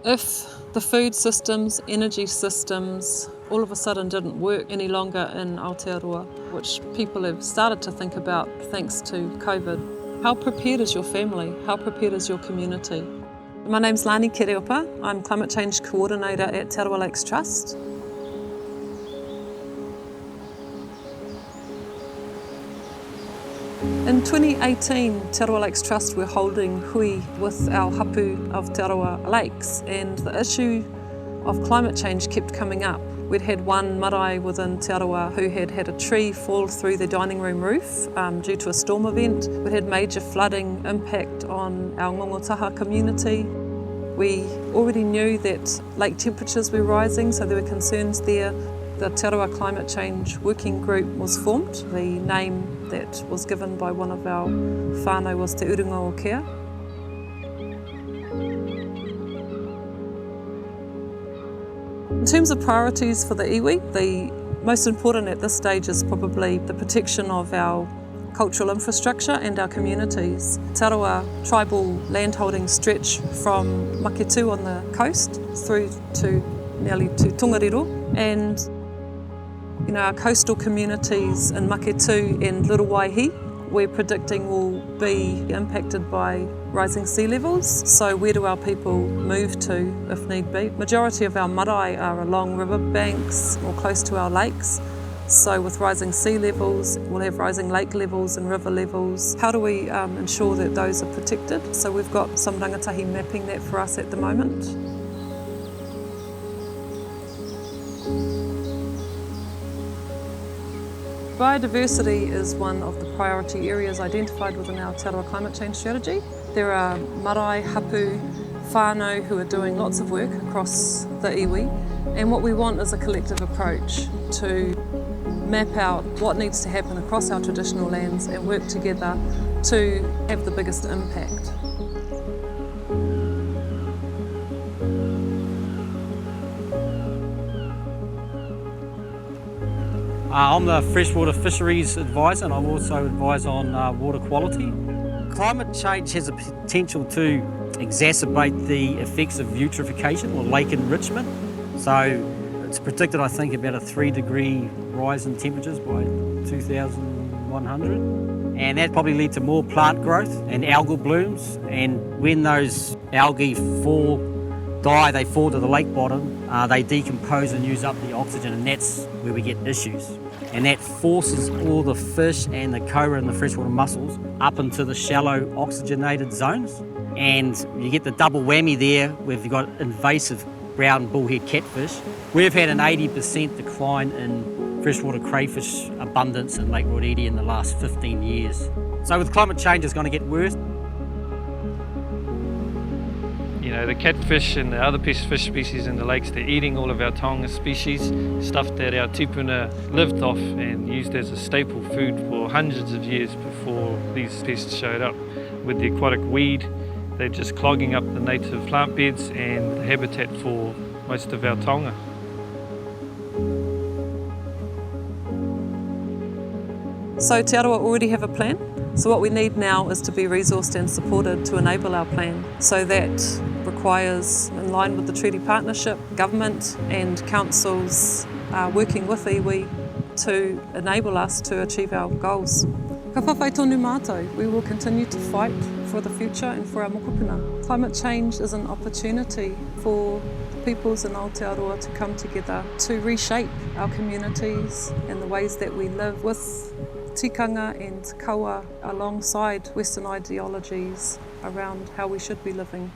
If the food systems, energy systems, all of a sudden didn't work any longer in Aotearoa, which people have started to think about thanks to COVID, how prepared is your family? How prepared is your community? My name's Lani Kereopa. I'm Climate Change Coordinator at Te Arawa Lakes Trust. In 2018, Te Arawa Lakes Trust were holding hui with our hapū of Te Arawa Lakes, and the issue of climate change kept coming up. We'd had one marae within Te Arawa who had had a tree fall through their dining room roof due to a storm event. We had major flooding impact on our Ngongotaha community. We already knew that lake temperatures were rising, so there were concerns there. The Te Arawa Climate Change Working Group was formed. The name that was given by one of our whānau was Te Urunga. In terms of priorities for the iwi, the most important at this stage is probably the protection of our cultural infrastructure and our communities. Te Arawa tribal landholdings stretch from Maketu on the coast through to nearly to Tongariro, and our coastal communities in Maketu and Little Waihi, we're predicting will be impacted by rising sea levels. So where do our people move to if need be? Majority of our marae are along river banks or close to our lakes. So with rising sea levels, we'll have rising lake levels and river levels. How do we ensure that those are protected? So we've got some rangatahi mapping that for us at the moment. Biodiversity is one of the priority areas identified within our Te Arawa climate change strategy. There are marae, hapū, whānau who are doing lots of work across the iwi, and what we want is a collective approach to map out what needs to happen across our traditional lands and work together to have the biggest impact. I'm the freshwater fisheries advisor, and I also advise on water quality. Climate change has a potential to exacerbate the effects of eutrophication or lake enrichment. So it's predicted, I think, about a 3-degree rise in temperatures by 2100. And that probably lead to more plant growth and algal blooms. And when those algae die, they fall to the lake bottom, they decompose and use up the oxygen, and that's where we get issues. And that forces all the fish and the koiwi and the freshwater mussels up into the shallow oxygenated zones. And you get the double whammy there where you've got invasive brown bullhead catfish. We've had an 80% decline in freshwater crayfish abundance in Lake Rotorua in the last 15 years. So with climate change, it's going to get worse. The catfish and the other fish species in the lakes, they're eating all of our taonga species, stuff that our tipuna lived off and used as a staple food for hundreds of years before these pests showed up. With the aquatic weed, they're just clogging up the native plant beds and the habitat for most of our taonga. So Te Arawa already have a plan. So what we need now is to be resourced and supported to enable our plan. So that requires, in line with the treaty partnership, government and councils working with iwi to enable us to achieve our goals. Ka whawhai tonu mātou. We will continue to fight for the future and for our mokopuna. Climate change is an opportunity for peoples in Aotearoa to come together to reshape our communities and the ways that we live with tikanga and kaua alongside Western ideologies around how we should be living.